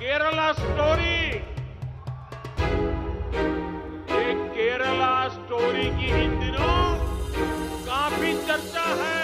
Kerala story, ये Kerala story की इन दिनों काफी चर्चा है।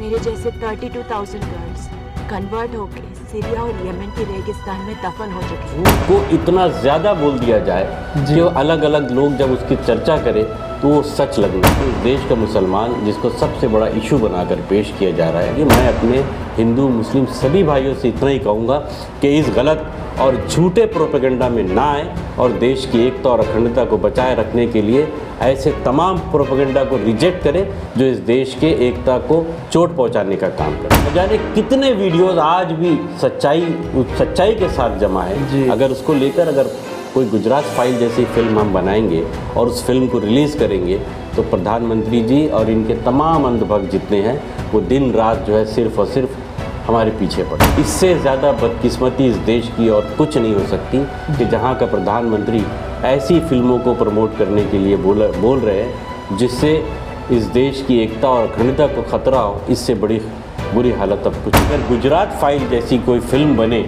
मेरे जैसे 32,000 गर्ल्स कन्वर्ट होके सीरिया और यमन के रेगिस्तान में दफन हो चुके हैं। को इतना ज़्यादा बोल दिया जाए कि अलग अलग लोग जब उसकी चर्चा करें तो वो सच लगना। तो इस देश का मुसलमान जिसको सबसे बड़ा इशू बनाकर पेश किया जा रहा है कि मैं अपने हिंदू मुस्लिम सभी भाइयों से इतना ही कहूँगा कि इस गलत और झूठे प्रोपेगेंडा में ना आए और देश की एकता और अखंडता को बचाए रखने के लिए ऐसे तमाम प्रोपेगेंडा को रिजेक्ट करें जो इस देश के एकता को चोट पहुंचाने का काम करें। जाने कितने वीडियोस आज भी सच्चाई के साथ जमा है। अगर उसको लेकर अगर कोई गुजरात फाइल जैसी फिल्म हम बनाएंगे और उस फिल्म को रिलीज़ करेंगे तो प्रधानमंत्री जी और इनके तमाम अंधभक्त जितने हैं वो दिन रात जो है सिर्फ और सिर्फ हमारे पीछे पड़े। इससे ज़्यादा बदकिस्मती इस देश की और कुछ नहीं हो सकती कि जहाँ का प्रधानमंत्री ऐसी फिल्मों को प्रमोट करने के लिए बोल रहे हैं जिससे इस देश की एकता और अखंडता को खतरा हो। इससे बड़ी बुरी हालत अब कुछ। अगर गुजरात फाइल जैसी कोई फिल्म बने।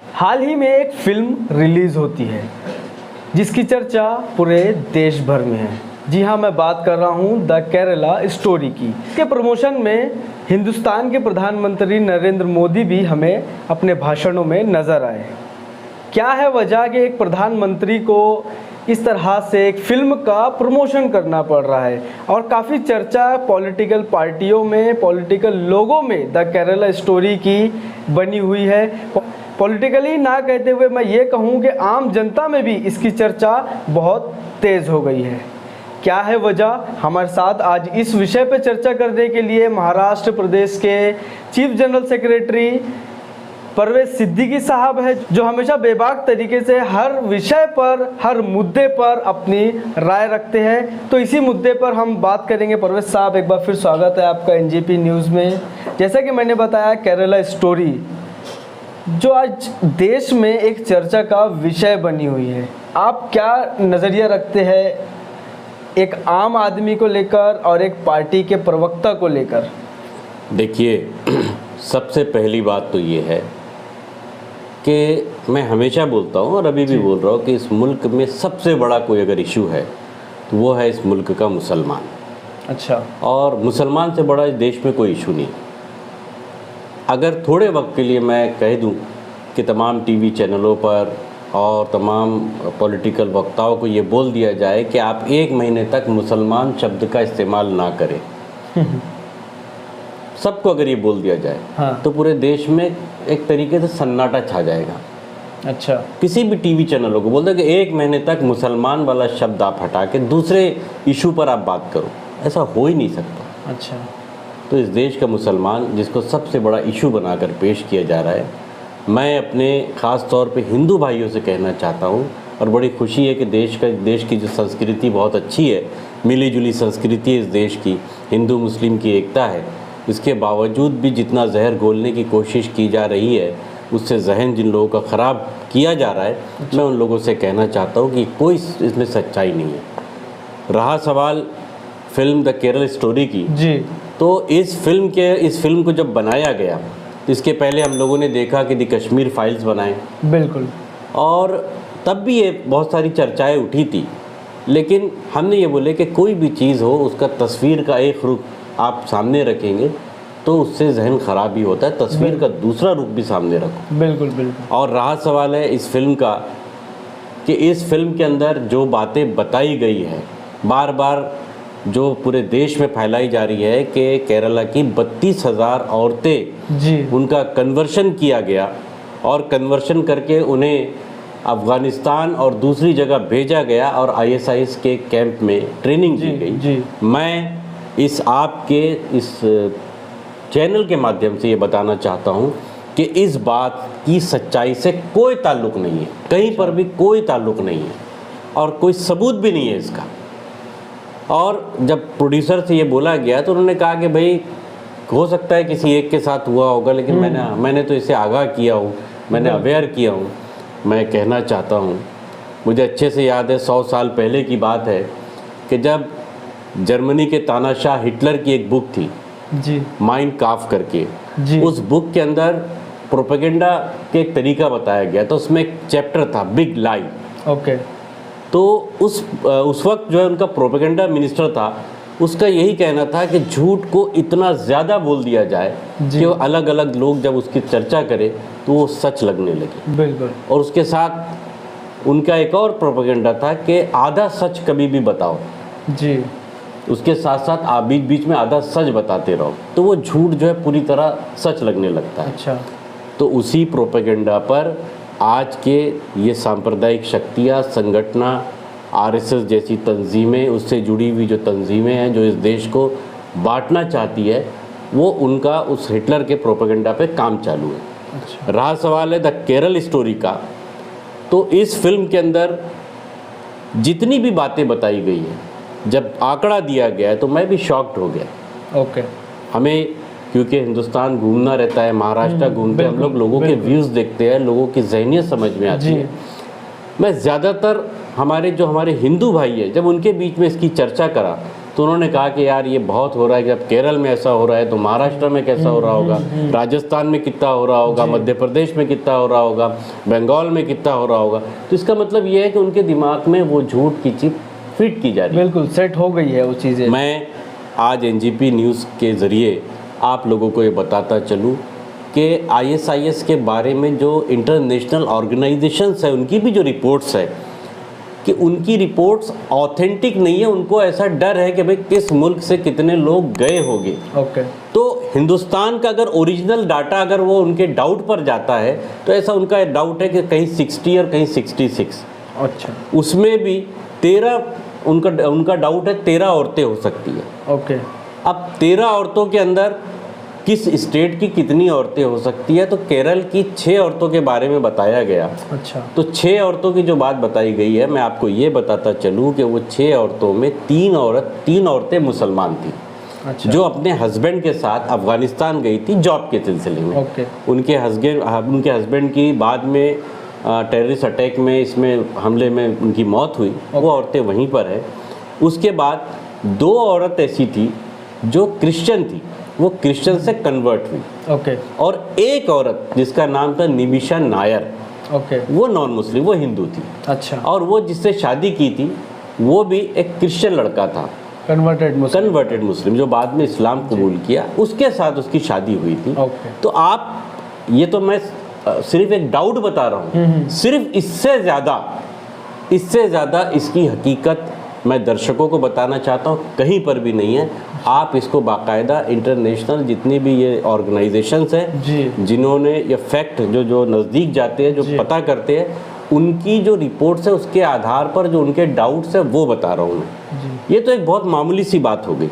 हाल ही में एक फिल्म रिलीज़ होती है जिसकी चर्चा पूरे देश भर में है। जी हाँ, मैं बात कर रहा हूँ द केरला स्टोरी की। के प्रमोशन में हिंदुस्तान के प्रधानमंत्री नरेंद्र मोदी भी हमें अपने भाषणों में नज़र आए। क्या है वजह कि एक प्रधानमंत्री को इस तरह से एक फिल्म का प्रमोशन करना पड़ रहा है और काफ़ी चर्चा पॉलिटिकल पार्टियों में, पॉलिटिकल लोगों में द केरला स्टोरी की बनी हुई है। पॉलिटिकली ना कहते हुए मैं ये कहूँ कि आम जनता में भी इसकी चर्चा बहुत तेज़ हो गई है। क्या है वजह? हमारे साथ आज इस विषय पर चर्चा करने के लिए महाराष्ट्र प्रदेश के chief general secretary Parvez Siddiqui साहब है, जो हमेशा बेबाक तरीके से हर विषय पर, हर मुद्दे पर अपनी राय रखते हैं। तो इसी मुद्दे पर हम बात करेंगे। परवेज साहब, एक बार फिर स्वागत है आपका एनजेपी न्यूज़ में। जैसा कि मैंने बताया, केरला स्टोरी जो आज देश में एक चर्चा का विषय बनी हुई है, आप क्या नज़रिया रखते हैं एक आम आदमी को लेकर और एक पार्टी के प्रवक्ता को लेकर? देखिए, सबसे पहली बात तो ये है कि मैं हमेशा बोलता हूँ और अभी भी बोल रहा हूँ कि इस मुल्क में सबसे बड़ा कोई अगर इशू है तो वो है इस मुल्क का मुसलमान। अच्छा। और मुसलमान से बड़ा इस देश में कोई इशू नहीं। अगर थोड़े वक्त के लिए मैं कह दूं कि तमाम टीवी चैनलों पर और तमाम पॉलिटिकल वक्ताओं को ये बोल दिया जाए कि आप 1 महीने तक मुसलमान शब्द का इस्तेमाल ना करें, सबको अगर ये बोल दिया जाए तो पूरे देश में एक तरीके से सन्नाटा छा जाएगा। अच्छा। किसी भी टीवी चैनलों को बोल दो कि 1 महीने तक मुसलमान वाला शब्द आप हटा के दूसरे इशू पर आप बात करो, ऐसा हो ही नहीं सकता। अच्छा। तो इस देश का मुसलमान जिसको सबसे बड़ा इशू बनाकर पेश किया जा रहा है, मैं अपने ख़ास तौर पे हिंदू भाइयों से कहना चाहता हूँ और बड़ी खुशी है कि देश की जो संस्कृति बहुत अच्छी है, मिली जुली संस्कृति है इस देश की, हिंदू मुस्लिम की एकता है, इसके बावजूद भी जितना जहर घोलने की कोशिश की जा रही है उससे जहन जिन लोगों का ख़राब किया जा रहा है, मैं उन लोगों से कहना चाहता हूँ कि कोई इसमें सच्चाई नहीं है। रहा सवाल फिल्म द केरला स्टोरी की, जी, तो इस फिल्म को जब बनाया गया तो इसके पहले हम लोगों ने देखा कि द कश्मीर फाइल्स बनाए, बिल्कुल, और तब भी ये बहुत सारी चर्चाएं उठी थी, लेकिन हमने ये बोले कि कोई भी चीज़ हो उसका तस्वीर का एक रुख आप सामने रखेंगे तो उससे जहन ख़राब ही होता है, तस्वीर का दूसरा रुख भी सामने रखो। बिल्कुल बिल्कुल। और रहा सवाल है इस फिल्म का कि इस फिल्म के अंदर जो बातें बताई गई है, बार बार जो पूरे देश में फैलाई जा रही है कि केरला की 32,000 औरतें, जी, उनका कन्वर्शन किया गया और कन्वर्शन करके उन्हें अफ़गानिस्तान और दूसरी जगह भेजा गया और ISIS के कैंप में ट्रेनिंग दी गई। जी। मैं इस आपके इस चैनल के माध्यम से ये बताना चाहता हूँ कि इस बात की सच्चाई से कोई ताल्लुक़ नहीं है, कहीं पर भी कोई ताल्लुक़ नहीं है और कोई सबूत भी नहीं है इसका। और जब प्रोड्यूसर से ये बोला गया तो उन्होंने कहा कि भाई हो सकता है किसी एक के साथ हुआ होगा, लेकिन मैंने तो इसे आगाह किया हूँ, मैंने अवेयर किया हूँ। मैं कहना चाहता हूँ, मुझे अच्छे से याद है 100 साल पहले की बात है कि जब जर्मनी के तानाशाह हिटलर की एक बुक थी, जी माइन काफ करके। जी। उस बुक के अंदर प्रोपेगेंडा के एक तरीका बताया गया, तो उसमें एक चैप्टर था बिग लाई। ओके। तो उस वक्त जो है उनका प्रोपेगेंडा मिनिस्टर था, उसका यही कहना था कि झूठ को इतना ज़्यादा बोल दिया जाए कि वो अलग अलग लोग जब उसकी चर्चा करें तो वो सच लगने लगे। बिल्कुल। और उसके साथ उनका एक और प्रोपेगेंडा था कि आधा सच कभी भी बताओ, जी उसके साथ साथ आप बीच बीच में आधा सच बताते रहो, तो वो झूठ जो है पूरी तरह सच लगने लगता है। अच्छा। तो उसी प्रोपेगेंडा पर आज के ये सांप्रदायिक शक्तियाँ, संगठना, आरएसएस जैसी तंजीमें, उससे जुड़ी हुई जो तंजीमें हैं जो इस देश को बांटना चाहती है, वो उनका उस हिटलर के प्रोपेगेंडा पे काम चालू है। अच्छा। रहा सवाल है द केरल स्टोरी का, तो इस फिल्म के अंदर जितनी भी बातें बताई गई हैं, जब आंकड़ा दिया गया है तो मैं भी शॉक्ड हो गया। ओके। हमें क्योंकि हिंदुस्तान घूमना रहता है, महाराष्ट्र घूमते हैं हम लोग, लोगों के व्यूज़ देखते हैं, लोगों की ज़हनियत समझ में आती है। मैं ज़्यादातर हमारे हिंदू भाई है, जब उनके बीच में इसकी चर्चा करा तो उन्होंने कहा कि यार ये बहुत हो रहा है, जब केरल में ऐसा हो रहा है तो महाराष्ट्र में कैसा हो रहा होगा, राजस्थान में कितना हो रहा होगा, मध्य प्रदेश में कितना हो रहा होगा, बंगाल में कितना हो रहा होगा। तो इसका मतलब ये है कि उनके दिमाग में वो झूठ की चिप फिट की जा रही है। बिल्कुल सेट हो गई है वो चीज़ें। मैं आज एनजीपी न्यूज़ के ज़रिए आप लोगों को ये बताता चलूँ कि आईएसआईएस के बारे में जो इंटरनेशनल ऑर्गेनाइजेशंस है, उनकी भी जो रिपोर्ट्स है कि उनकी रिपोर्ट्स ऑथेंटिक नहीं है। उनको ऐसा डर है कि भाई किस मुल्क से कितने लोग गए होंगे। ओके। तो हिंदुस्तान का अगर ओरिजिनल डाटा अगर वो उनके डाउट पर जाता है तो ऐसा उनका डाउट है कि कहीं 60 और कहीं 66। अच्छा। उसमें भी 13 उनका डाउट है 13 औरतें हो सकती है। ओके। अब 13 औरतों के अंदर किस स्टेट की कितनी औरतें हो सकती है, तो केरल की 6 औरतों के बारे में बताया गया। अच्छा। तो 6 औरतों की जो बात बताई गई है, मैं आपको ये बताता चलूँ कि वो 6 औरतों में 3 औरतें मुसलमान थी। अच्छा। जो अपने हस्बैंड के साथ अफ़गानिस्तान गई थी जॉब के सिलसिले में। ओके। उनके हस्बैंड की बाद में टेररिस्ट अटैक में, इसमें हमले में उनकी मौत हुई। वो औरतें वहीं पर है। उसके बाद 2 औरत ऐसी थी जो क्रिश्चियन थी, वो क्रिश्चियन से कन्वर्ट हुई। ओके। और एक औरत जिसका नाम था निमिषा नायर, ओके। वो नॉन मुस्लिम, वो हिंदू थी। अच्छा। और वो जिससे शादी की थी वो भी एक क्रिश्चियन लड़का था, कन्वर्टेड मुस्लिम, जो बाद में इस्लाम कबूल किया, उसके साथ उसकी शादी हुई थी। ओके। तो आप, ये तो मैं सिर्फ एक डाउट बता रहा हूँ, सिर्फ इससे ज़्यादा इसकी हकीकत मैं दर्शकों को बताना चाहता हूँ कहीं पर भी नहीं है। आप इसको बाकायदा इंटरनेशनल जितनी भी ये ऑर्गेनाइजेशंस हैं जिन्होंने ये फैक्ट जो नज़दीक जाते हैं, जो पता करते हैं, उनकी जो रिपोर्ट्स है उसके आधार पर जो उनके डाउट्स है वो बता रहा हूँ मैं। ये तो एक बहुत मामूली सी बात हो गई।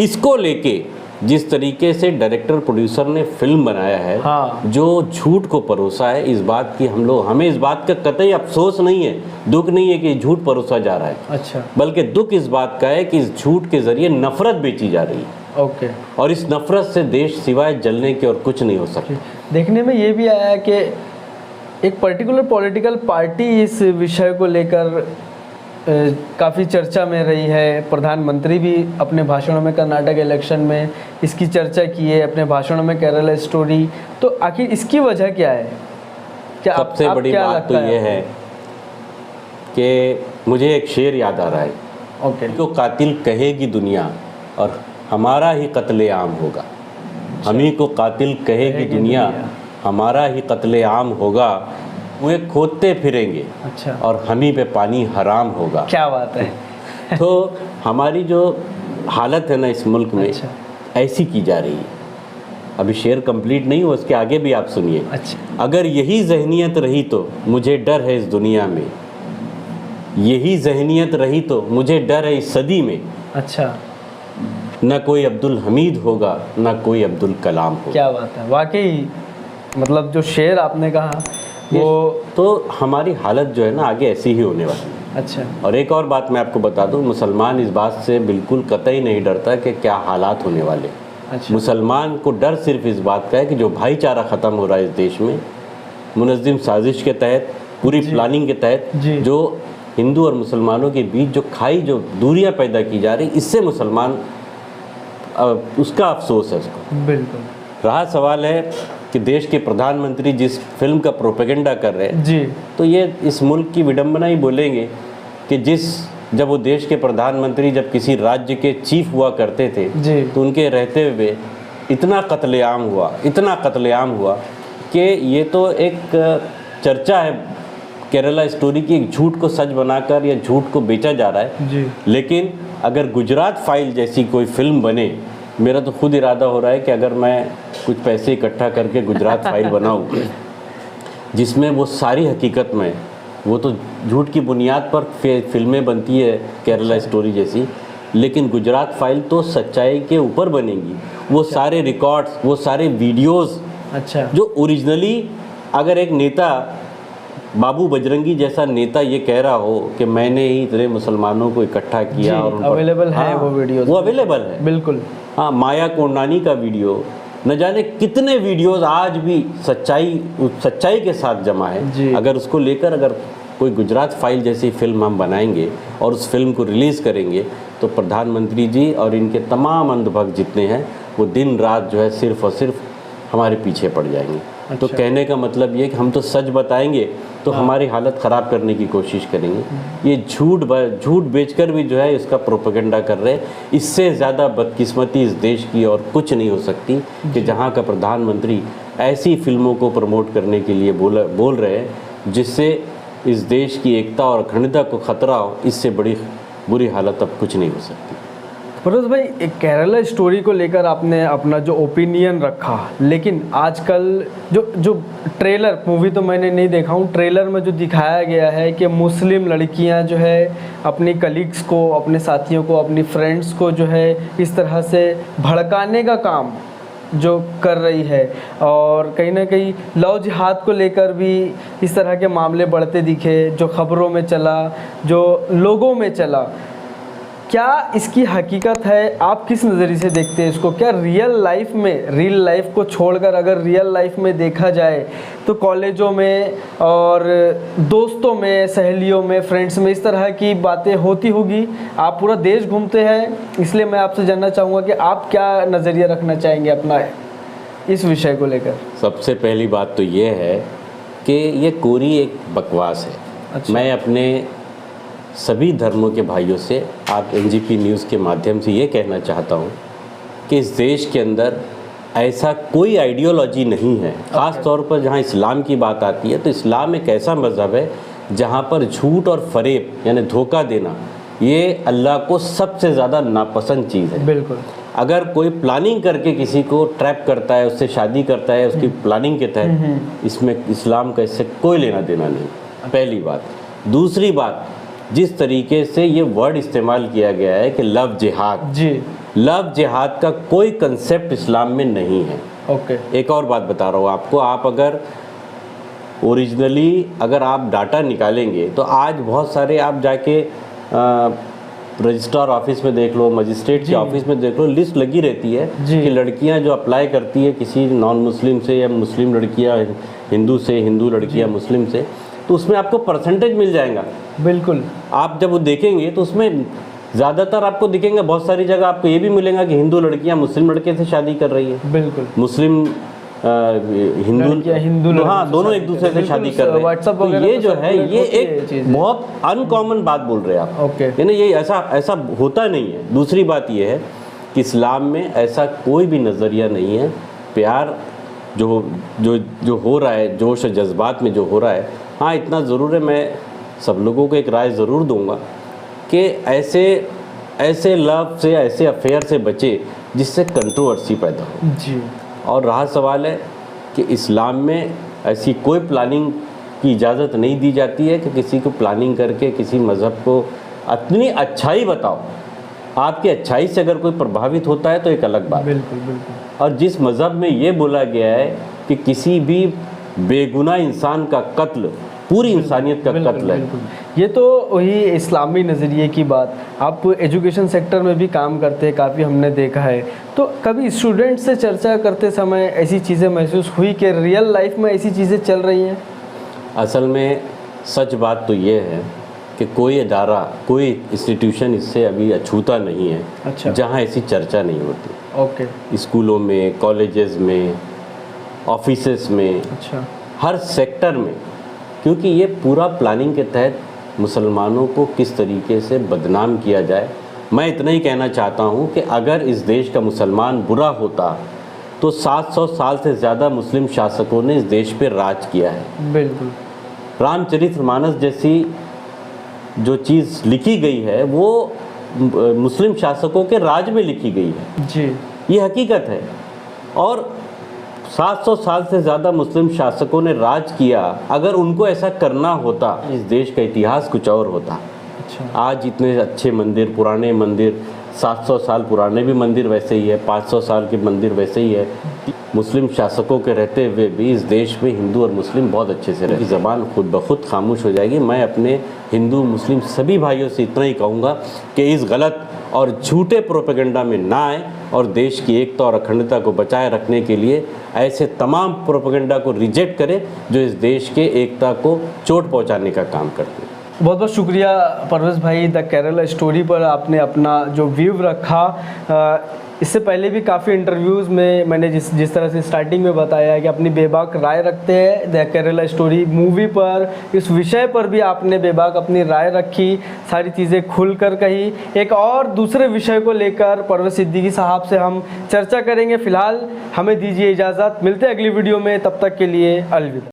इसको लेके जिस तरीके से डायरेक्टर प्रोड्यूसर ने फिल्म बनाया है, हाँ। जो झूठ को परोसा है, इस बात की हमें इस बात का कतई अफसोस नहीं है, दुख नहीं है कि झूठ परोसा जा रहा है। अच्छा। बल्कि दुख इस बात का है कि इस झूठ के जरिए नफरत बेची जा रही है। ओके। और इस नफरत से देश सिवाय जलने के और कुछ नहीं हो सकता। देखने में ये भी आया है कि एक पर्टिकुलर पॉलिटिकल पार्टी इस विषय को लेकर काफ़ी चर्चा में रही है। प्रधानमंत्री भी अपने भाषणों में कर्नाटक इलेक्शन में इसकी चर्चा की है, अपने भाषणों में केरला स्टोरी। तो आखिर इसकी वजह क्या है? क्या सबसे बड़ी बात तो ये है कि मुझे एक शेर याद आ रहा है। ओके। तो कातिल कहेगी दुनिया और हमारा ही कत्लेआम होगा। हम ही को कातिल कहेगी दुनिया, हमारा ही कत्लेआम होगा। वो खोदते फिरेंगे। अच्छा। और हम ही पे पानी हराम होगा। क्या बात है। तो हमारी जो हालत है ना इस मुल्क में, अच्छा। ऐसी की जा रही है। अभी शेर कंप्लीट नहीं हुआ, उसके आगे भी आप सुनिए। अच्छा। अगर यही जहनियत रही तो मुझे डर है इस दुनिया में, यही जहनियत रही तो मुझे डर है इस सदी में। अच्छा। न कोई अब्दुल हमीद होगा, न कोई अब्दुल कलाम होगा। क्या बात है, वाकई मतलब जो शेर आपने कहा वो तो हमारी हालत जो है ना आगे ऐसी ही होने वाली है। अच्छा। और एक और बात मैं आपको बता दूं, मुसलमान इस बात से बिल्कुल कतई नहीं डरता कि क्या हालात होने वाले। अच्छा। मुसलमान को डर सिर्फ इस बात का है कि जो भाईचारा ख़त्म हो रहा है इस देश में, मुनज़्ज़म साजिश के तहत, पूरी प्लानिंग के तहत, जो हिंदू और मुसलमानों के बीच जो जो दूरियां पैदा की जा रही, इससे मुसलमान उसका अफसोस है उसको। बिल्कुल। रहा सवाल है कि देश के प्रधानमंत्री जिस फिल्म का प्रोपेगेंडा कर रहे हैं जी, तो ये इस मुल्क की विडंबना ही बोलेंगे कि जब वो देश के प्रधानमंत्री जब किसी राज्य के चीफ हुआ करते थे जी, तो उनके रहते हुए इतना कत्लेआम हुआ कि ये तो एक चर्चा है केरला स्टोरी की, एक झूठ को सच बनाकर या झूठ को बेचा जा रहा है जी। लेकिन अगर गुजरात फाइल जैसी कोई फिल्म बने, मेरा तो खुद इरादा हो रहा है कि अगर मैं कुछ पैसे इकट्ठा करके गुजरात फाइल बनाऊं जिसमें वो सारी हकीकत में, वो तो झूठ की बुनियाद पर फिल्में बनती है केरला स्टोरी जैसी, लेकिन गुजरात फाइल तो सच्चाई के ऊपर बनेगी। वो सारे रिकॉर्ड्स, वो सारे वीडियोस अच्छा, जो ओरिजिनली अगर एक नेता बाबू बजरंगी जैसा नेता ये कह रहा हो कि मैंने ही इतने मुसलमानों को इकट्ठा किया और उन पर- अवेलेबल है हाँ, वो वीडियोस, वो अवेलेबल है बिल्कुल। हाँ, माया कोंडानी का वीडियो, न जाने कितने वीडियोस आज भी सच्चाई के साथ जमा जी। है। अगर उसको लेकर अगर कोई गुजरात फाइल जैसी फिल्म हम बनाएंगे और उस फिल्म को रिलीज़ करेंगे तो प्रधानमंत्री जी और इनके तमाम अंधभक्त जितने हैं वो दिन रात जो है सिर्फ और सिर्फ हमारे पीछे पड़ जाएंगे। तो कहने का मतलब ये कि हम तो सच बताएंगे तो हमारी हालत ख़राब करने की कोशिश करेंगे। ये झूठ बेचकर भी जो है इसका प्रोपेगेंडा कर रहे हैं। इससे ज़्यादा बदकिस्मती इस देश की और कुछ नहीं हो सकती कि जहाँ का प्रधानमंत्री ऐसी फिल्मों को प्रमोट करने के लिए बोल रहे हैं जिससे इस देश की एकता और अखंडता को खतरा हो। इससे बड़ी बुरी हालत अब कुछ नहीं हो सकती। फरोज भाई, एक केरला स्टोरी को लेकर आपने अपना जो ओपिनियन रखा, लेकिन आजकल जो ट्रेलर, मूवी तो मैंने नहीं देखा हूँ, ट्रेलर में जो दिखाया गया है कि मुस्लिम लड़कियां जो है अपनी कलीग्स को, अपने साथियों को, अपनी फ्रेंड्स को जो है इस तरह से भड़काने का काम जो कर रही है, और कहीं ना कहीं लव जिहाद को लेकर भी इस तरह के मामले बढ़ते दिखे, जो खबरों में चला, जो लोगों में चला, क्या इसकी हकीकत है? आप किस नज़रिए से देखते हैं इसको? क्या रियल लाइफ को छोड़कर अगर रियल लाइफ में देखा जाए तो कॉलेजों में और दोस्तों में, सहेलियों में, फ्रेंड्स में इस तरह की बातें होती होगी? आप पूरा देश घूमते हैं, इसलिए मैं आपसे जानना चाहूँगा कि आप क्या नज़रिया रखना चाहेंगे अपना इस विषय को लेकर? सबसे पहली बात तो ये है कि ये कोरी एक बकवास है। अच्छा। मैं अपने सभी धर्मों के भाइयों से, आप एनजीपी न्यूज़ के माध्यम से ये कहना चाहता हूँ कि इस देश के अंदर ऐसा कोई आइडियोलॉजी नहीं है। ख़ास तौर पर जहाँ इस्लाम की बात आती है तो इस्लाम एक ऐसा मज़हब है जहाँ पर झूठ और फरेब यानी धोखा देना ये अल्लाह को सबसे ज़्यादा नापसंद चीज़ है। बिल्कुल। अगर कोई प्लानिंग करके किसी को ट्रैप करता है, उससे शादी करता है उसकी प्लानिंग के तहत, इसमें इस्लाम का इससे कोई लेना देना नहीं, पहली बात। दूसरी बात, जिस तरीके से ये वर्ड इस्तेमाल किया गया है कि लव जिहाद, जी, लव जिहाद का कोई कंसेप्ट इस्लाम में नहीं है। ओके। एक और बात बता रहा हूँ आपको, आप अगर ओरिजिनली अगर आप डाटा निकालेंगे तो आज बहुत सारे आप जाके रजिस्ट्रार ऑफिस में देख लो, मजिस्ट्रेट के ऑफिस में देख लो, लिस्ट लगी रहती है कि लड़कियां जो अप्लाई करती है किसी नॉन मुस्लिम से या मुस्लिम लड़कियां हिंदू से, हिंदू लड़कियां मुस्लिम से, तो उसमें आपको परसेंटेज मिल जाएगा। बिल्कुल। आप जब वो देखेंगे तो उसमें ज़्यादातर आपको दिखेंगे, बहुत सारी जगह आपको ये भी मिलेगा कि हिंदू लड़कियां मुस्लिम लड़के से शादी कर रही है। बिल्कुल। मुस्लिम हिंदू, हाँ, दोनों एक दूसरे से शादी कर रहे हैं। तो ये जो है ये एक बहुत अनकॉमन बात बोल रहे हैं आप। ओके। यानी ये ऐसा होता नहीं है। दूसरी बात ये है कि इस्लाम में ऐसा कोई भी नज़रिया नहीं है। प्यार जो हो रहा है, जोश और जज्बात में जो हो रहा है, हाँ इतना ज़रूर है, मैं सब लोगों को एक राय ज़रूर दूंगा कि ऐसे लव से, ऐसे अफेयर से बचे जिससे कंट्रोवर्सी पैदा हो। जी। और रहा सवाल है कि इस्लाम में ऐसी कोई प्लानिंग की इजाज़त नहीं दी जाती है कि किसी को प्लानिंग करके किसी मज़हब को अपनी अच्छाई बताओ। आपकी अच्छाई से अगर कोई प्रभावित होता है तो एक अलग बात। बिल्कुल बिल्कुल। और जिस मज़हब में ये बोला गया है कि किसी भी बेगुनाह इंसान का कत्ल पूरी इंसानियत का कत्ल है, ये तो वही इस्लामी नज़रिए की बात। आप एजुकेशन सेक्टर में भी काम करते हैं, काफ़ी हमने देखा है, तो कभी स्टूडेंट से चर्चा करते समय ऐसी चीज़ें महसूस हुई कि रियल लाइफ में ऐसी चीज़ें चल रही हैं? असल में सच बात तो ये है कि कोई अदारा, कोई इंस्टीट्यूशन इससे अभी अछूता नहीं है अच्छा। जहाँ ऐसी चर्चा नहीं होती। ओके। स्कूलों में, कॉलेजेस में, ऑफिसेस में, अच्छा। हर सेक्टर में, क्योंकि ये पूरा प्लानिंग के तहत मुसलमानों को किस तरीके से बदनाम किया जाए। मैं इतना ही कहना चाहता हूँ कि अगर इस देश का मुसलमान बुरा होता तो 700 साल से ज़्यादा मुस्लिम शासकों ने इस देश पे राज किया है। बिल्कुल। रामचरितमानस जैसी जो चीज़ लिखी गई है वो मुस्लिम शासकों के राज में लिखी गई है जी। ये हकीकत है। और 700 साल से ज़्यादा मुस्लिम शासकों ने राज किया, अगर उनको ऐसा करना होता इस देश का इतिहास कुछ और होता। अच्छा। आज इतने अच्छे मंदिर, पुराने मंदिर, 700 साल पुराने भी मंदिर वैसे ही है, 500 साल के मंदिर वैसे ही है। मुस्लिम शासकों के रहते हुए भी इस देश में हिंदू और मुस्लिम बहुत अच्छे से रहे। ज़बान खुद ब खुद खामोश हो जाएगी। मैं अपने हिंदू मुस्लिम सभी भाइयों से इतना ही कहूँगा कि इस गलत और झूठे प्रोपेगेंडा में ना आए और देश की एकता और अखंडता को बचाए रखने के लिए ऐसे तमाम प्रोपेगेंडा को रिजेक्ट करें जो इस देश के एकता को चोट पहुँचाने का काम करते हैं। बहुत बहुत शुक्रिया परवेज़ भाई, द केरला स्टोरी पर आपने अपना जो व्यू रखा। इससे पहले भी काफ़ी इंटरव्यूज़ में मैंने जिस तरह से स्टार्टिंग में बताया कि अपनी बेबाक राय रखते हैं द केरला स्टोरी मूवी पर, इस विषय पर भी आपने बेबाक अपनी राय रखी, सारी चीज़ें खुलकर कही। एक और दूसरे विषय को लेकर परवेज़ सिद्दीकी साहब से हम चर्चा करेंगे। फ़िलहाल हमें दीजिए इजाज़त, मिलते हैं अगली वीडियो में, तब तक के लिए अलविदा।